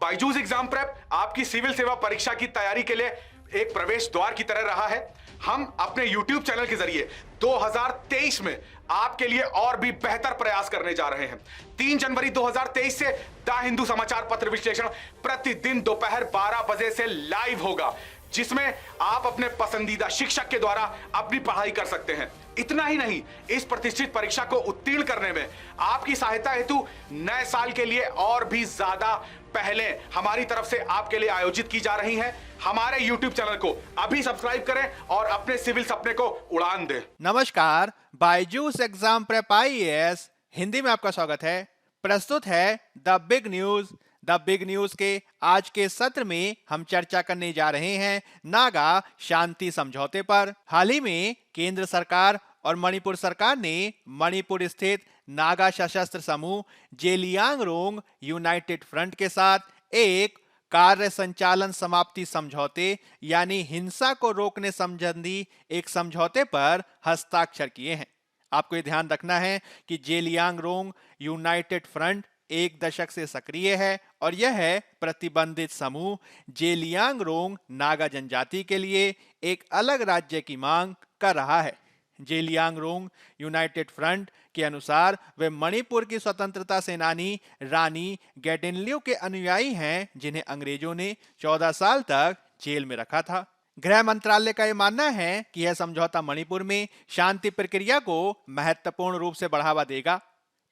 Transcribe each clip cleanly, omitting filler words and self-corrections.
Byju's exam prep आपकी civil सेवा परीक्षा की तैयारी के लिए एक प्रवेश द्वार की तरह रहा है। हम अपने YouTube चैनल के जरिए 2023 में आपके लिए और भी बेहतर प्रयास करने जा रहे हैं। 3 जनवरी 2023 से द हिंदू समाचार पत्र विश्लेषण प्रतिदिन दोपहर 12 बजे से लाइव होगा, जिसमें आप अपने पसंदीदा शिक्षक के द्वारा अपनी पढ़ाई कर सकते हैं। इतना ही नहीं, इस प्रतिष्ठित परीक्षा को उत्तीर्ण करने में आपकी सहायता हेतु नए साल के लिए और भी ज्यादा पहले हमारी तरफ से आपके लिए आयोजित की जा रही हैं। हमारे YouTube चैनल को अभी सब्सक्राइब करें और अपने सिविल सपने को उड़ान दें। नमस्कार, Byju's exam prep IAS Hindi में आपका स्वागत है। प्रस्तुत है the big news. The big news के आज के सत्र में हम चर्चा करने जा रहे हैं नागा शांति समझौते पर। हाल ही में केंद्र सरकार और मणिपुर सरकार ने मणिपुर स्थित नागा सशस्त्र समूह जेलियांगरोंग यूनाइटेड फ्रंट के साथ एक कार्य संचालन समाप्ति समझौते यानी हिंसा को रोकने संबंधी एक समझौते पर हस्ताक्षर किए हैं। आपको ये ध्यान रखना है कि जेलियांगरोंग यूनाइटेड फ्रंट 1 दशक से सक्रिय है और यह प्रतिबंधित समूह जेलियांगरोंग नागा जनजाति के लिए एक अलग राज्य की मांग कर रहा है। जेलियांगरोंग यूनाइटेड फ्रंट के अनुसार वे मणिपुर की स्वतंत्रता सेनानी रानी गैडिनलिउ के अनुयायी हैं, जिन्हें अंग्रेजों ने 14 साल तक जेल में रखा था। गृह मंत्रालय का यह मानना है कि यह समझौता मणिपुर में शांति प्रक्रिया को महत्वपूर्ण रूप से बढ़ावा देगा।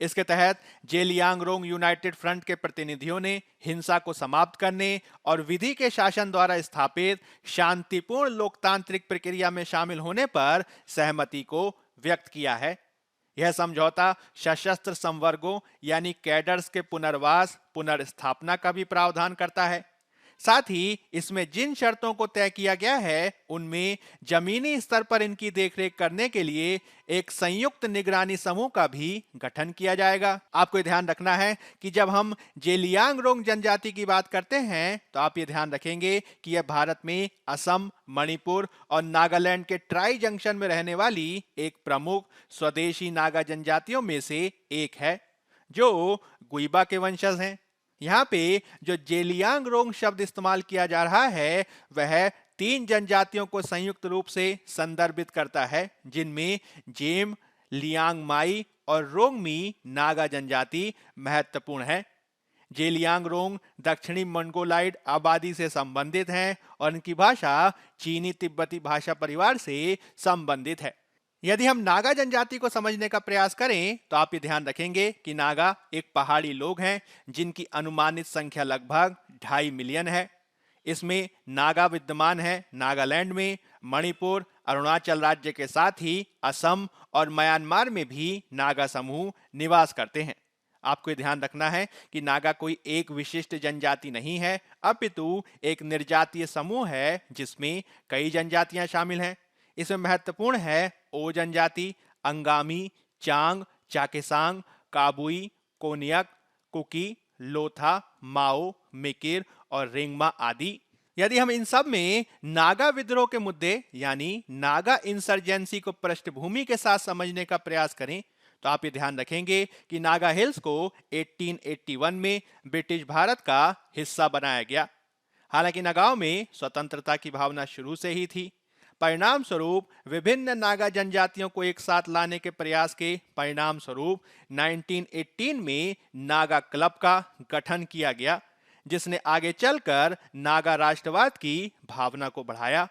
इसके तहत जेलियांगरोंग यूनाइटेड फ्रंट के प्रतिनिधियों ने हिंसा को समाप्त करने और विधि के शासन द्वारा स्थापित शांतिपूर्ण लोकतांत्रिक प्रक्रिया में शामिल होने पर सहमति को व्यक्त किया है। यह समझौता सशस्त्र संवर्गों यानी कैडर्स के पुनर्वास पुनर्स्थापना का भी प्रावधान करता है। साथ ही इसमें जिन शर्तों को तय किया गया है उनमें जमीनी स्तर पर इनकी देखरेख करने के लिए एक संयुक्त निगरानी समूह का भी गठन किया जाएगा। आपको ये ध्यान रखना है कि जब हम जेलियांगरोंग जनजाति की बात करते हैं तो आप ये ध्यान रखेंगे कि यह भारत में असम, मणिपुर और नागालैंड के ट्राई जंक्शन में रहने वाली एक प्रमुख स्वदेशी नागा जनजातियों में से एक है, जो गुइबा के वंशज हैं। यहाँ पे जो जेलियांगरोंग शब्द इस्तेमाल किया जा रहा है वह 3 जनजातियों को संयुक्त रूप से संदर्भित करता है, जिनमें जेम, लियांगमाई और रोंगमी नागा जनजाति महत्वपूर्ण है। जेलियांगरोंग दक्षिणी मंगोलाइड आबादी से संबंधित हैं और इनकी भाषा चीनी तिब्बती भाषा परिवार से संबंधित है। यदि हम नागा जनजाति को समझने का प्रयास करें तो आप ये ध्यान रखेंगे कि नागा एक पहाड़ी लोग हैं जिनकी अनुमानित संख्या लगभग 2.5 मिलियन है। इसमें नागा विद्यमान है नागालैंड में, मणिपुर, अरुणाचल राज्य के साथ ही असम और म्यांमार में भी नागा समूह निवास करते हैं। आपको ध्यान रखना है कि नागा कोई एक विशिष्ट जनजाति नहीं है, अपितु एक निर्जातीय समूह है जिसमें कई जनजातियां शामिल हैं। इसमें महत्वपूर्ण है ओ जनजाति, अंगामी, चांग, चाकेसांग, काबुई, कोनियक, कुकी, लोथा, माओ, मिकिर और रिंगमा आदि। यदि हम इन सब में नागा विद्रोह के मुद्दे यानी नागा इंसर्जेंसी को पृष्ठभूमि के साथ समझने का प्रयास करें तो आप ये ध्यान रखेंगे कि नागा हिल्स को 1881 में ब्रिटिश भारत का हिस्सा बनाया गया। हालांकि नागाओं में स्वतंत्रता की भावना शुरू से ही थी। परिणाम स्वरूप विभिन्न नागा जनजातियों को एक साथ लाने के प्रयास के परिणाम स्वरूप 1918 में नागा क्लब का गठन किया गया, जिसने आगे चलकर नागा राष्ट्रवाद की भावना को बढ़ाया।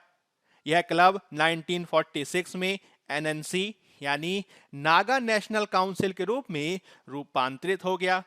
यह क्लब 1946 में NNC यानी नागा नेशनल काउंसिल के रूप में रूपांतरित हो गया।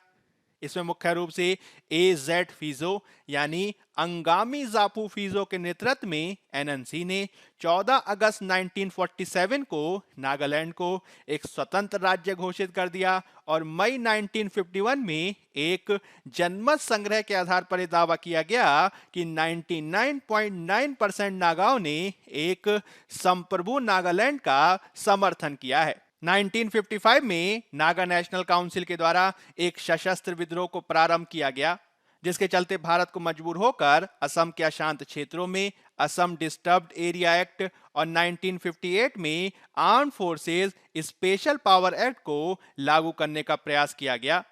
इसमें मुख्य रूप से AZ फीजो यानी अंगामी जापू फीजो के नेतृत्व में NNC ने 14 अगस्त 1947 को नागालैंड को एक स्वतंत्र राज्य घोषित कर दिया और मई 1951 में एक जनमत संग्रह के आधार पर दावा किया गया कि 99.9% नागाओं ने एक संप्रभु नागालैंड का समर्थन किया है। 1955 में नागा नेशनल काउंसिल के द्वारा एक सशस्त्र विद्रोह को प्रारंभ किया गया, जिसके चलते भारत को मजबूर होकर असम के अशांत क्षेत्रों में असम डिस्टर्ब्ड एरिया एक्ट और 1958 में arm forces special power act को लागू करने का प्रयास किया गया।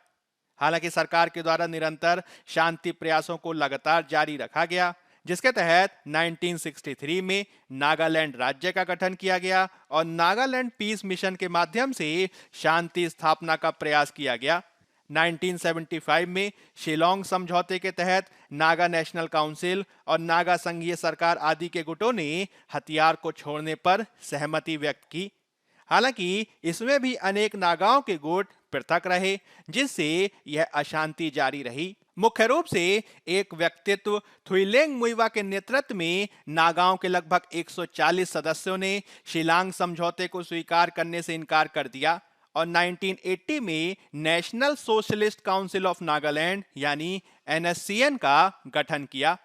हालांकि सरकार के द्वारा निरंतर शांति प्रयासों को लगातार जारी रखा गया, जिसके तहत 1963 में नागालैंड राज्य का गठन किया गया और नागालैंड पीस मिशन के माध्यम से शांति स्थापना का प्रयास किया गया। 1975 में शिलोंग समझौते के तहत नागा नेशनल काउंसिल और नागा संघीय सरकार आदि के गुटों ने हथियार को छोड़ने पर सहमति व्यक्त की। हालांकि इसमें भी अनेक नागाओं के गुट पृथक रहे, जिससे यह अशांति जारी रही। मुख्य रूप से एक व्यक्तित्व थुइलेंग मुइवा के नेतृत्व में नागाओं के लगभग 140 सदस्यों ने शिलांग समझौते को स्वीकार करने से इनकार कर दिया और 1980 में national socialist council of Nagaland यानी NSCN का गठन किया।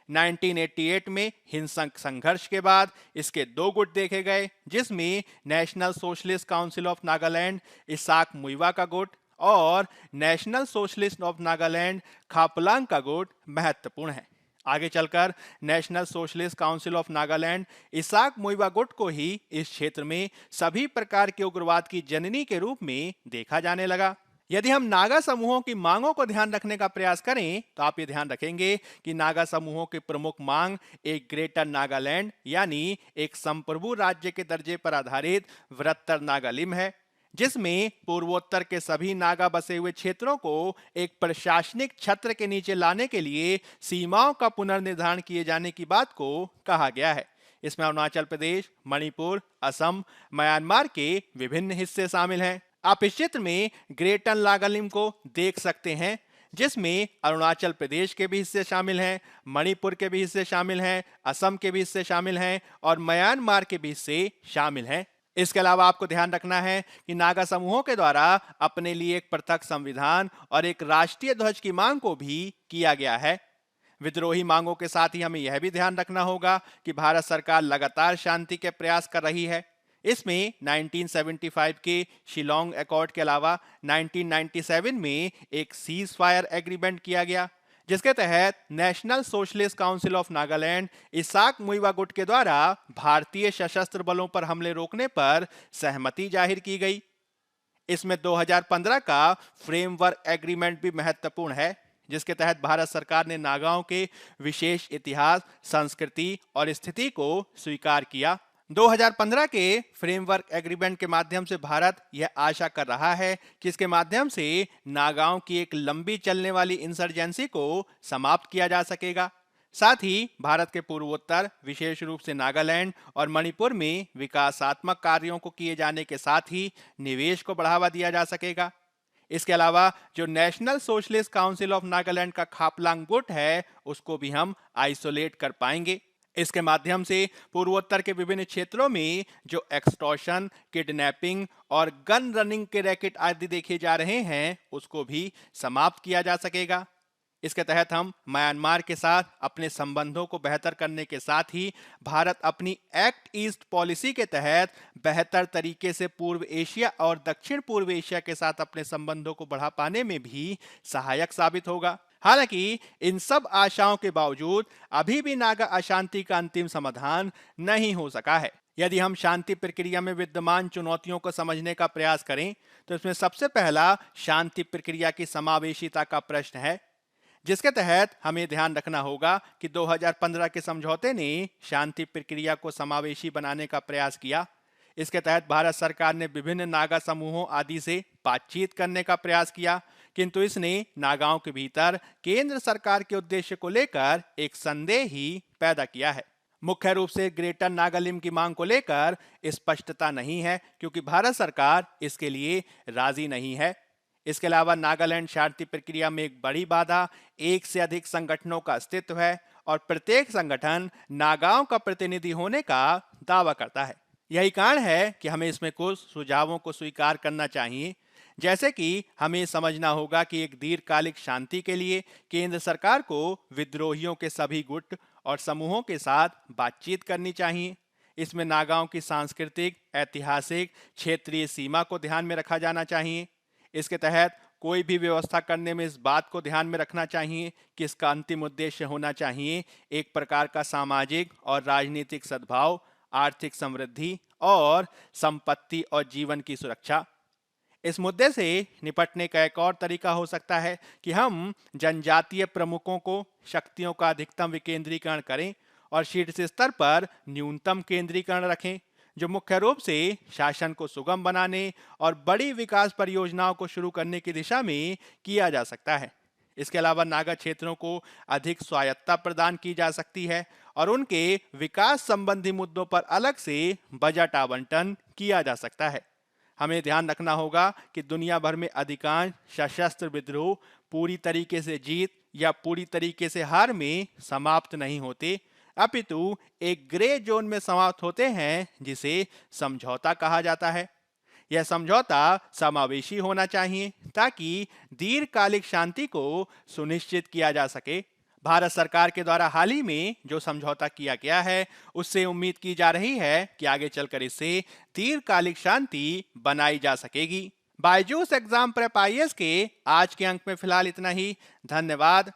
1988 में हिंसक संघर्ष के बाद इसके दो गुट देखे गए, जिसमें national socialist council of Nagaland Isak Muivah का गुट और national socialist of Nagaland Khaplang का गुट महत्वपूर्ण है। आगे चलकर national socialist council of Nagaland Isak Muivah गुट को ही इस क्षेत्र में सभी प्रकार के उग्रवाद की जननी के रूप में देखा जाने लगा। यदि हम नागा समूहों की मांगों को ध्यान रखने का प्रयास करें तो आप ये ध्यान रखेंगे कि नागा समूहों की प्रमुख मांग एक ग्रेटर नागालैंड यानी एक संप्रभु राज्य के दर्जे पर आधारित वृत्तर नागालिम है, जिसमें पूर्वोत्तर के सभी नागा बसे हुए क्षेत्रों को एक प्रशासनिक छत्र के नीचे लाने के लिए सीमाओं का पुनर्निर्धारण किए जाने की बात को कहा गया है। इसमें अरुणाचल प्रदेश, मणिपुर, असम, म्यांमार के विभिन्न हिस्से शामिल हैं। आप इस चित्र में ग्रेटर नागालिम को देख सकते हैं, जिसमें अरुणाचल प्रदेश के भी हिस्से शामिल हैं, मणिपुर के भी हिस्से शामिल हैं, असम के भी हिस्से शामिल हैं और म्यांमार के भी हिस्से शामिल हैं। इसके अलावा आपको ध्यान रखना है कि नागा समूहों के द्वारा अपने लिए एक पृथक संविधान और एक राष्ट्रीय ध्वज की मांग को भी किया गया है। विद्रोही मांगों के साथ ही हमें यह भी ध्यान रखना होगा कि भारत सरकार लगातार शांति के प्रयास कर रही है। इसमें 1975 के शिलोंग अकॉर्ड के अलावा 1997 में एक सीज फायर एग्रीमेंट किया गया, जिसके तहत national socialist council of Nagaland Isak Muivah गुट के द्वारा भारतीय सशस्त्र बलों पर हमले रोकने पर सहमति जाहिर की गई। इसमें 2015 का फ्रेमवर्क एग्रीमेंट भी महत्वपूर्ण है, जिसके तहत भारत सरकार ने नागाओं के विशेष इतिहास, संस्कृति और स्थिति को स्वीकार किया। 2015 के फ्रेमवर्क एग्रीमेंट के माध्यम से भारत यह आशा कर रहा है कि इसके माध्यम से नागाओं की एक लंबी चलने वाली इंसर्जेंसी को समाप्त किया जा सकेगा। साथ ही भारत के पूर्वोत्तर, विशेष रूप से नागालैंड और मणिपुर में विकासात्मक कार्यों को किए जाने के साथ ही निवेश को बढ़ावा दिया जा सकेगा। इसके अलावा जो national socialist council of Nagaland का खापलांग गुट है, उसको भी हम आइसोलेट कर पाएंगे। इसके माध्यम से पूर्वोत्तर के विभिन्न क्षेत्रों में जो एक्सटॉर्शन, किडनैपिंग और गन रनिंग के रैकेट आदि देखे जा रहे हैं, उसको भी समाप्त किया जा सकेगा। इसके तहत हम म्यांमार के साथ अपने संबंधों को बेहतर करने के साथ ही भारत अपनी एक्ट ईस्ट पॉलिसी के तहत बेहतर तरीके से पूर्व एशिया और दक्षिण पूर्व एशिया के साथ अपने संबंधों को बढ़ा पाने में भी सहायक साबित होगा। हालांकि इन सब आशाओं के बावजूद अभी भी नागा अशांति का अंतिम समाधान नहीं हो सका है। यदि हम शांति प्रक्रिया में विद्यमान चुनौतियों को समझने का प्रयास करें तो इसमें सबसे पहला शांति प्रक्रिया की समावेशिता का प्रश्न है, जिसके तहत हमें ध्यान रखना होगा कि 2015 के समझौते ने शांति प्रक्रिया को समावेशी बनाने का प्रयास किया। इसके तहत भारत सरकार ने विभिन्न नागा समूहों आदि से बातचीत करने का प्रयास किया, किंतु इसने नागाओं के भीतर केंद्र सरकार के उद्देश्य को लेकर एक संदेह ही पैदा किया है। मुख्य रूप से ग्रेटर नागालिम की मांग को लेकर स्पष्टता नहीं है, क्योंकि भारत सरकार इसके लिए राजी नहीं है। इसके अलावा नागालैंड शांति प्रक्रिया में एक बड़ी बाधा एक से अधिक संगठनों का अस्तित्व है और प्रत्येक संगठन नागाओं का प्रतिनिधि होने का दावा करता है। यही कारण है कि हमें इसमें कुछ सुझावों को स्वीकार करना चाहिए, जैसे कि हमें समझना होगा कि एक दीर्घकालिक शांति के लिए केंद्र सरकार को विद्रोहियों के सभी गुट और समूहों के साथ बातचीत करनी चाहिए। इसमें नागाओं की सांस्कृतिक, ऐतिहासिक, क्षेत्रीय सीमा को ध्यान में रखा जाना चाहिए। इसके तहत कोई भी व्यवस्था करने में इस बात को ध्यान में रखना चाहिए कि इसका अंतिम उद्देश्य होना चाहिए एक प्रकार का सामाजिक और राजनीतिक सद्भाव, आर्थिक समृद्धि और संपत्ति और जीवन की सुरक्षा। इस मुद्दे से निपटने का एक और तरीका हो सकता है कि हम जनजातीय प्रमुखों को शक्तियों का अधिकतम विकेंद्रीकरण करें और शीर्ष स्तर पर न्यूनतम केंद्रीकरण रखें, जो मुख्य रूप से शासन को सुगम बनाने और बड़ी विकास परियोजनाओं को शुरू करने की दिशा में किया जा सकता है। इसके अलावा नागा क्षेत्रों को अधिक स्वायत्तता प्रदान की जा सकती है और उनके विकास संबंधी मुद्दों पर अलग से बजट आवंटन किया जा सकता है। हमें ध्यान रखना होगा कि दुनिया भर में अधिकांश सशस्त्र विद्रोह पूरी तरीके से जीत या पूरी तरीके से हार में समाप्त नहीं होते, अपितु एक ग्रे जोन में समाप्त होते हैं जिसे समझौता कहा जाता है। यह समझौता समावेशी होना चाहिए ताकि दीर्घकालिक शांति को सुनिश्चित किया जा सके। भारत सरकार के द्वारा हाल ही में जो समझौता किया गया है, उससे उम्मीद की जा रही है कि आगे चलकर इससे दीर्घकालिक शांति बनाई जा सकेगी। बायजूस एग्जाम प्रेप आईएएस के आज के अंक में फिलहाल इतना ही। धन्यवाद।